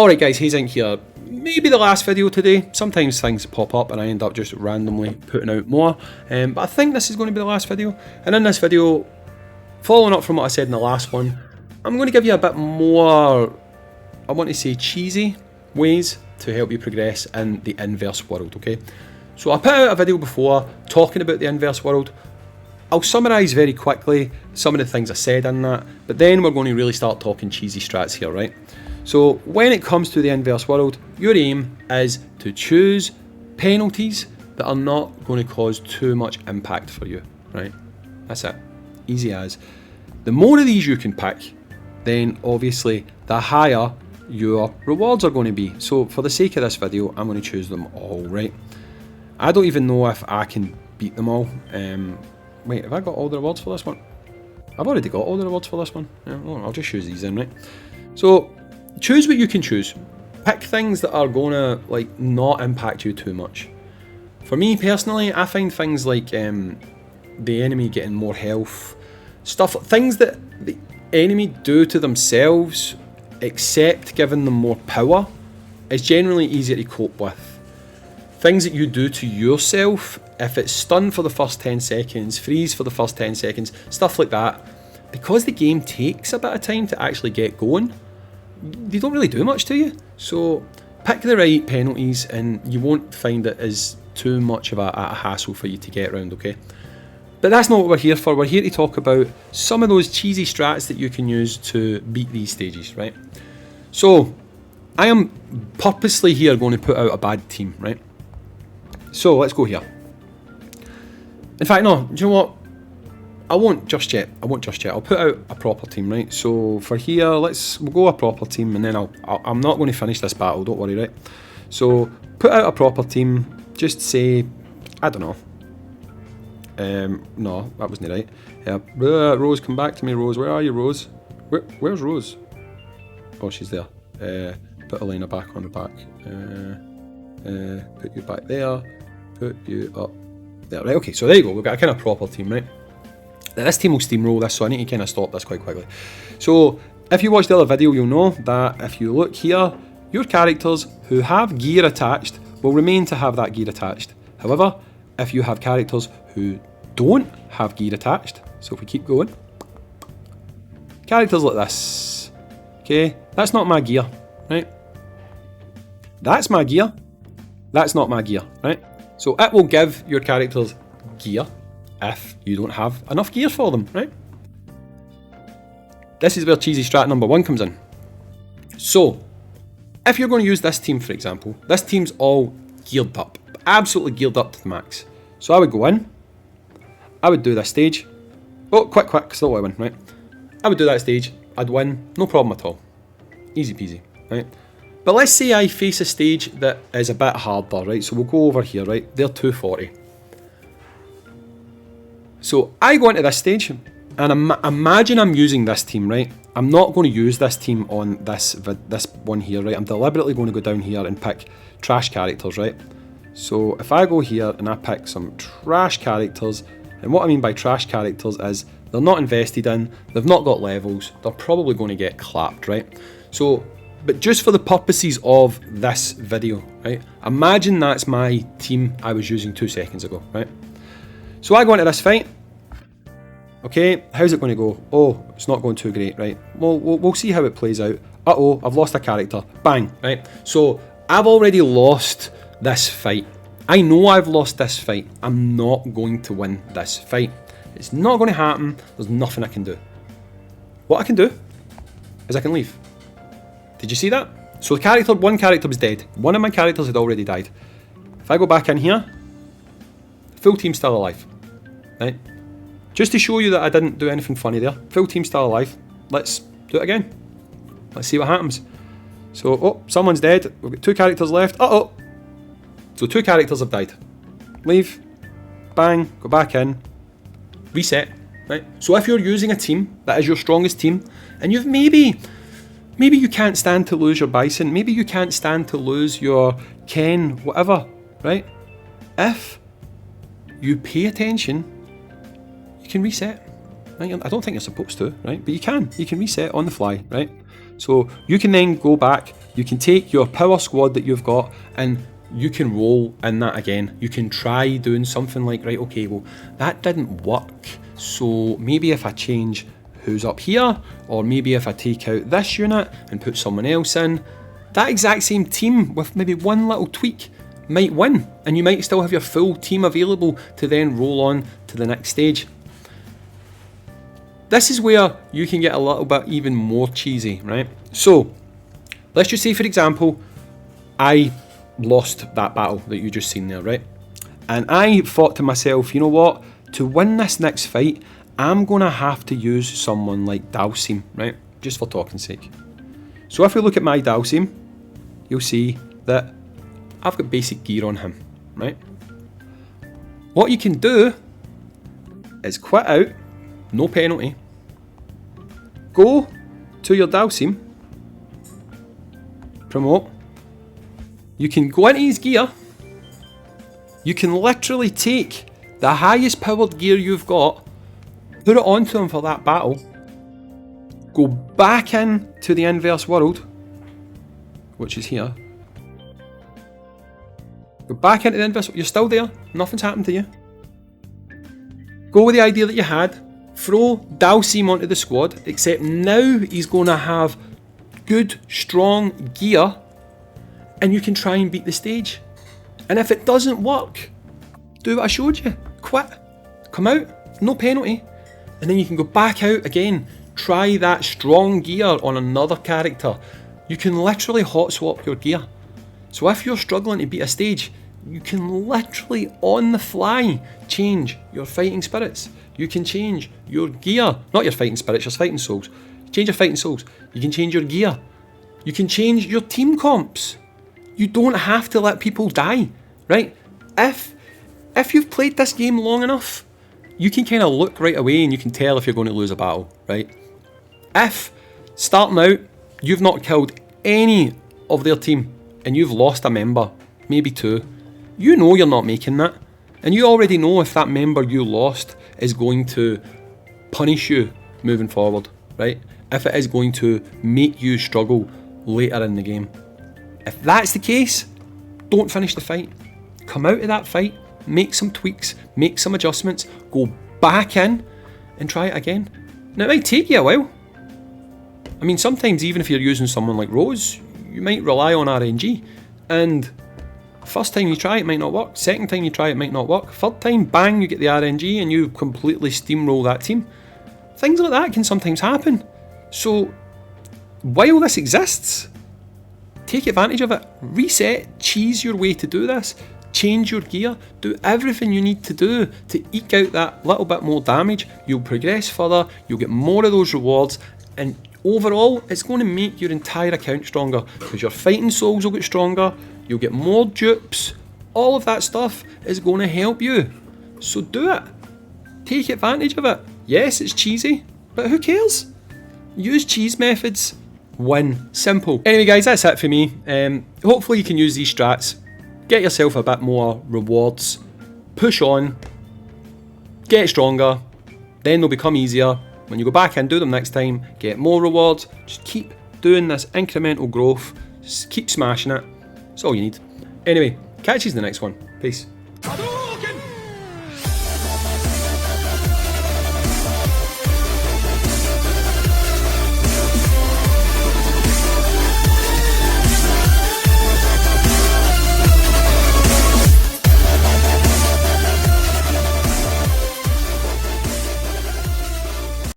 Alright guys, Hayzink here. Maybe the last video today. Sometimes things pop up and I end up just randomly putting out more. But I think this is going to be the last video. And in this video, following up from what I said in the last one, I'm going to give you a bit more, I want to say cheesy ways to help you progress in the inverse world, okay? So I put out a video before talking about the inverse world. I'll summarise very quickly some of the things I said in that, but then we're going to really start talking cheesy strats here, right? So when it comes to the inverse world, your aim is to choose penalties that are not going to cause too much impact for you, right? That's it. Easy as. The more of these you can pick, then obviously the higher your rewards are going to be. So for the sake of this video, I'm going to choose them all, right? I don't even know if I can beat them all. Wait, have I got all the rewards for this one? I've already got all the rewards for this one. Yeah, well, I'll just choose these then, right? So choose what you can choose. Pick things that are gonna like not impact you too much. For me personally, I find things like the enemy getting more health, things that the enemy do to themselves, except giving them more power, is generally easier to cope with. Things that you do to yourself, if it's stun for the first 10 seconds, freeze for the first 10 seconds, stuff like that, because the game takes a bit of time to actually get going, they don't really do much to you. So pick the right penalties and you won't find it as too much of a hassle for you to get around, okay? But that's not what we're here for. We're here to talk about some of those cheesy strats that you can use to beat these stages, right? So I am purposely here going to put out a bad team, right? So let's go here. In fact, no, do you know what? I won't just yet. I'll put out a proper team, right? So for here, we'll go a proper team, and then I'm not going to finish this battle. Don't worry, right? So put out a proper team. Just say, I don't know. No, that wasn't right. Rose, come back to me, Rose. Where are you, Rose? Where's Rose? Oh, she's there. Put Elena back on the back. Put you back there. Put you up there. Right, okay, so there you go. We've got a kind of proper team, right? Now this team will steamroll this, so I need to kind of stop this quite quickly. So if you watched the other video, you'll know that if you look here, your characters who have gear attached will remain to have that gear attached. However, if you have characters who don't have gear attached, so if we keep going, characters like this, okay, that's not my gear, right? That's my gear. That's not my gear, right? So it will give your characters gear if you don't have enough gear for them, right? This is where cheesy strat number 1 comes in. So, if you're going to use this team, for example, this team's all geared up, absolutely geared up to the max. So I would go in, I would do this stage. Oh, quick, because I don't want to win, right? I would do that stage, I'd win, no problem at all. Easy peasy, right? But let's say I face a stage that is a bit harder, right? So we'll go over here, right? They're 240. So I go into this stage, and imagine I'm using this team, right? I'm not going to use this team on this one here, right? I'm deliberately going to go down here and pick trash characters, right? So if I go here and I pick some trash characters, and what I mean by trash characters is they're not invested in, they've not got levels, they're probably going to get clapped, right? So, but just for the purposes of this video, right? Imagine that's my team I was using 2 seconds ago, right? So I go into this fight. Okay, how's it going to go? Oh, it's not going too great, right? Well, we'll see how it plays out. Uh-oh, I've lost a character. Bang, right? So I've already lost this fight. I know I've lost this fight. I'm not going to win this fight. It's not going to happen. There's nothing I can do. What I can do is I can leave. Did you see that? So one character was dead. One of my characters had already died. If I go back in here, full team's still alive, right? Just to show you that I didn't do anything funny there. Full team's still alive. Let's do it again. Let's see what happens. So, oh, someone's dead. We've got 2 characters left. Uh-oh. So 2 characters have died. Leave. Bang. Go back in. Reset. Right? So if you're using a team that is your strongest team, and you've maybe you can't stand to lose your Bison, maybe you can't stand to lose your Ken, whatever, right? If you pay attention, you can reset. Right? I don't think you're supposed to, right? But you can reset on the fly, right? So you can then go back, You can take your power squad that you've got and you can roll in that again. You can try doing something like, right, okay, well, that didn't work. So maybe if I change who's up here, or maybe if I take out this unit and put someone else in, that exact same team with maybe one little tweak might win, and you might still have your full team available to then roll on to the next stage. This is where you can get a little bit even more cheesy, right? So let's just say, for example, I lost that battle that you just seen there, right? And I thought to myself, you know what? To win this next fight, I'm going to have to use someone like Dalsim, right? Just for talking's sake. So if we look at my Dalsim, you'll see that I've got basic gear on him, right? What you can do is quit out, no penalty, go to your Dalsim, promote, you can go into his gear, you can literally take the highest powered gear you've got, put it onto him for that battle, go back in to the inverse world, which is here, go back into the inverse, you're still there, nothing's happened to you. Go with the idea that you had, throw Dalsim onto the squad, except now he's going to have good, strong gear, and you can try and beat the stage. And if it doesn't work, do what I showed you. Quit. Come out. No penalty. And then you can go back out again. Try that strong gear on another character. You can literally hot swap your gear. So if you're struggling to beat a stage, you can literally on the fly change your fighting spirits. You can change your gear. Not your fighting spirits, your fighting souls. Change your fighting souls. You can change your gear. You can change your team comps. You don't have to let people die, right? If you've played this game long enough, you can kind of look right away and you can tell if you're going to lose a battle, right? If, starting out, you've not killed any of their team and you've lost a member, maybe two, you know you're not making that. And you already know if that member you lost is going to punish you moving forward, right? If it is going to make you struggle later in the game. If that's the case, don't finish the fight. Come out of that fight, make some tweaks, make some adjustments, go back in and try it again. Now it might take you a while. I mean, sometimes even if you're using someone like Rose, you might rely on RNG, and first time you try it might not work, second time you try it might not work, third time, bang, you get the RNG and you completely steamroll that team. Things like that can sometimes happen. So while this exists, take advantage of it. Reset, cheese your way to do this. Change your gear. Do everything you need to do to eke out that little bit more damage. You'll progress further. You'll get more of those rewards. And overall, it's going to make your entire account stronger because your fighting souls will get stronger. You'll get more dupes. All of that stuff is going to help you. So do it. Take advantage of it. Yes, it's cheesy, but who cares? Use cheese methods. Win. Simple. Anyway guys, that's it for me. Hopefully you can use these strats, get yourself a bit more rewards, push on, get stronger, then they'll become easier. When you go back and do them next time, get more rewards. Just keep doing this incremental growth, just keep smashing it. That's all you need. Anyway, catch you in the next one. Peace.